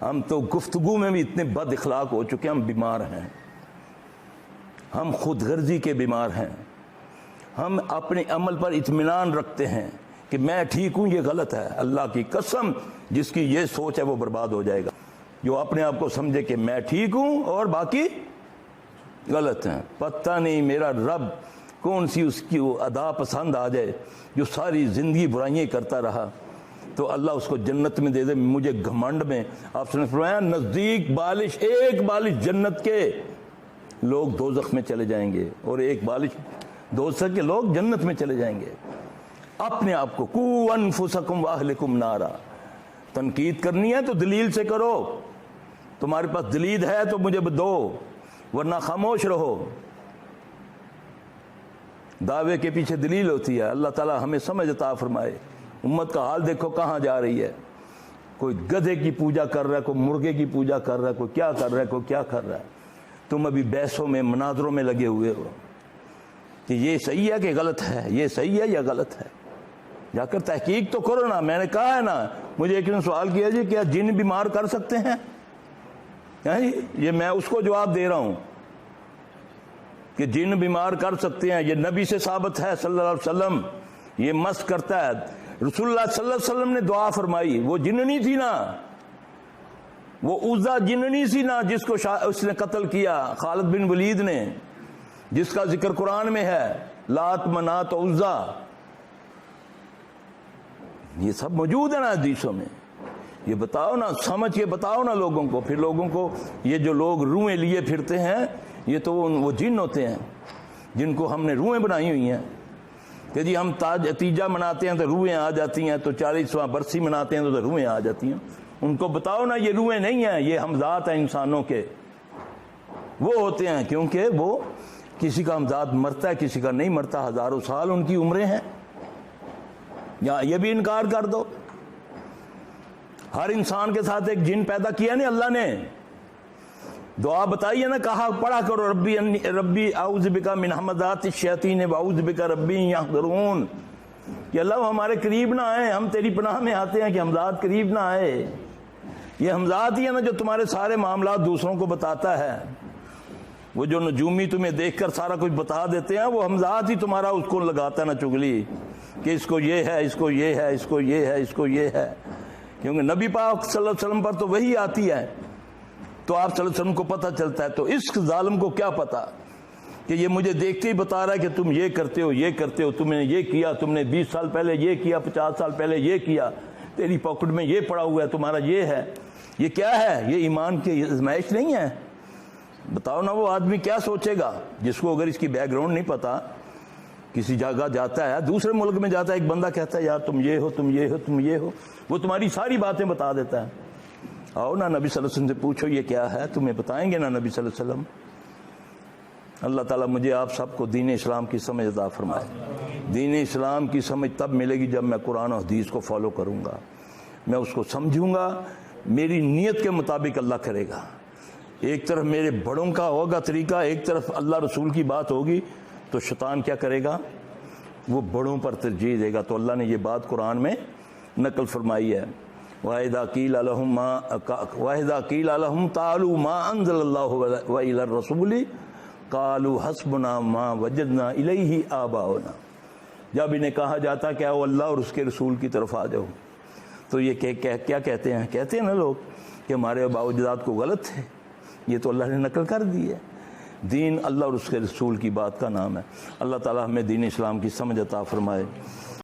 ہم تو گفتگو میں بھی اتنے بد اخلاق ہو چکے ہیں، ہم بیمار ہیں، ہم خود غرضی کے بیمار ہیں، ہم اپنے عمل پر اطمینان رکھتے ہیں کہ میں ٹھیک ہوں، یہ غلط ہے۔ اللہ کی قسم، جس کی یہ سوچ ہے وہ برباد ہو جائے گا، جو اپنے آپ کو سمجھے کہ میں ٹھیک ہوں اور باقی غلط ہیں۔ پتہ نہیں میرا رب کون سی اس کی وہ ادا پسند آ جائے، جو ساری زندگی برائیاں کرتا رہا تو اللہ اس کو جنت میں دے دے۔ مجھے گھمنڈ میں آپ نے فرمایا نزدیک بالش، ایک بالش جنت کے لوگ دوزخ میں چلے جائیں گے اور ایک بالش دوزخ کے لوگ جنت میں چلے جائیں گے۔ اپنے آپ کو قو انفسکم واہلکم نارا، تنقید کرنی ہے تو دلیل سے کرو، تمہارے پاس دلیل ہے تو مجھے دو، ورنہ خاموش رہو۔ دعوے کے پیچھے دلیل ہوتی ہے۔ اللہ تعالی ہمیں سمجھ عطا فرمائے۔ امت کا حال دیکھو کہاں جا رہی ہے، کوئی گدھے کی پوجا کر رہا ہے، کوئی مرغے کی پوجا کر رہا ہے، کوئی کیا کر رہا ہے، کوئی کیا کر رہا ہے۔ تم ابھی بحثوں میں، مناظروں میں لگے ہوئے ہو کہ یہ صحیح ہے کہ غلط ہے، یہ صحیح ہے یا غلط ہے۔ جا کر تحقیق تو کرو نا۔ میں نے کہا ہے نا، مجھے ایک نے سوال کیا جی کیا جن بیمار کر سکتے ہیں؟ یہ میں اس کو جواب دے رہا ہوں کہ جن بیمار کر سکتے ہیں، یہ نبی سے ثابت ہے صلی اللہ علیہ وسلم، یہ مس کرتا ہے۔ رسول اللہ صلی اللہ علیہ وسلم نے دعا فرمائی، وہ جننی تھی نا، وہ عزا جننی سی نا، جس کو اس نے قتل کیا خالد بن ولید نے، جس کا ذکر قرآن میں ہے، لات منات عزا، یہ سب موجود ہے نا حدیثوں میں۔ یہ بتاؤ نا، سمجھ کے بتاؤ نا لوگوں کو۔ پھر لوگوں کو یہ جو لوگ روئیں لیے پھرتے ہیں، یہ تو وہ جن ہوتے ہیں جن کو ہم نے روئیں بنائی ہوئی ہیں کہ جی ہم تیجا مناتے ہیں تو روئیں آ جاتی ہیں، تو 40واں برسی مناتے ہیں تو روئیں آ جاتی ہیں۔ ان کو بتاؤ نا یہ روئیں نہیں ہیں، یہ ہمزات ہیں انسانوں کے، وہ ہوتے ہیں، کیونکہ وہ کسی کا ہمزات مرتا ہے، کسی کا نہیں مرتا، ہزاروں سال ان کی عمریں ہیں۔ یا یہ بھی انکار کر دو۔ ہر انسان کے ساتھ ایک جن پیدا کیا نہیں اللہ نے۔ دعا بتائیے نا، کہا پڑھا کرو ربی اعوذ بکا من ہمزات الشیاطین واعوذ بکا ربی یحضرون، کہ اللہ ہمارے قریب نہ آئے، ہم تیری پناہ میں آتے ہیں کہ ہمزات قریب نہ آئے۔ یہ ہمزات ہی ہے نا جو تمہارے سارے معاملات دوسروں کو بتاتا ہے۔ وہ جو نجومی تمہیں دیکھ کر سارا کچھ بتا دیتے ہیں، وہ ہمزات ہی تمہارا اس کو لگاتا ہے نا چگلی، کہ اس کو یہ ہے، اس کو یہ ہے، اس کو یہ ہے، اس کو یہ ہے۔ کیونکہ نبی پاک صلی اللہ علیہ وسلم پر تو وہی آتی ہے، تو آپ صلی اللہ علیہ وسلم کو پتہ چلتا ہے۔ تو اس ظالم کو کیا پتا کہ یہ مجھے دیکھتے ہی بتا رہا ہے کہ تم یہ کرتے ہو، یہ کرتے ہو، تم نے یہ کیا، تم نے 20 سال پہلے یہ کیا، 50 سال پہلے یہ کیا، تیری پاکٹ میں یہ پڑا ہوا ہے، تمہارا یہ ہے۔ یہ کیا ہے؟ یہ ایمان کی آزمائش نہیں ہے؟ بتاؤ نا وہ آدمی کیا سوچے گا جس کو اگر اس کی بیک گراؤنڈ نہیں پتا، کسی جگہ جاتا ہے، دوسرے ملک میں جاتا ہے، ایک بندہ کہتا ہے یار تم یہ ہو، تم یہ ہو، تم یہ ہو، وہ تمہاری ساری باتیں بتا دیتا ہے۔ آؤ نا نبی صلی اللہ علیہ وسلم سے پوچھو یہ کیا ہے، تمہیں بتائیں گے نا نبی صلی اللہ علیہ وسلم۔ اللہ تعالیٰ مجھے آپ سب کو دین اسلام کی سمجھ عطا فرمائے۔ دین اسلام کی سمجھ تب ملے گی جب میں قرآن و حدیث کو فالو کروں گا، میں اس کو سمجھوں گا، میری نیت کے مطابق اللہ کرے گا۔ ایک طرف میرے بڑوں کا ہوگا طریقہ، ایک طرف اللہ رسول کی بات ہوگی، تو شیطان کیا کرے گا؟ وہ بڑوں پر ترجیح دے گا۔ تو اللہ نے یہ بات قرآن میں نقل فرمائی ہے، وَإِذَا قِيلَ لَهُمْ تَعَالُوا مَا أَنزَلَ اللَّهُ وَإِلَى الرَّسُولِ قَالُوا حَسْبُنَا مَا وَجَدْنَا إِلَيْهِ آبَاءَنَا، جب انہیں کہا جاتا کہ آؤ اللہ اور اس کے رسول کی طرف آ جاؤ، تو یہ کیا کہتے ہیں؟ کہتے ہیں نا لوگ کہ ہمارے آباء و اجداد کو غلط ہے۔ یہ تو اللہ نے نقل کر دی ہے۔ دین اللہ اور اس کے رسول کی بات کا نام ہے۔ اللہ تعالی ہمیں دین اسلام کی سمجھ عطا فرمائے۔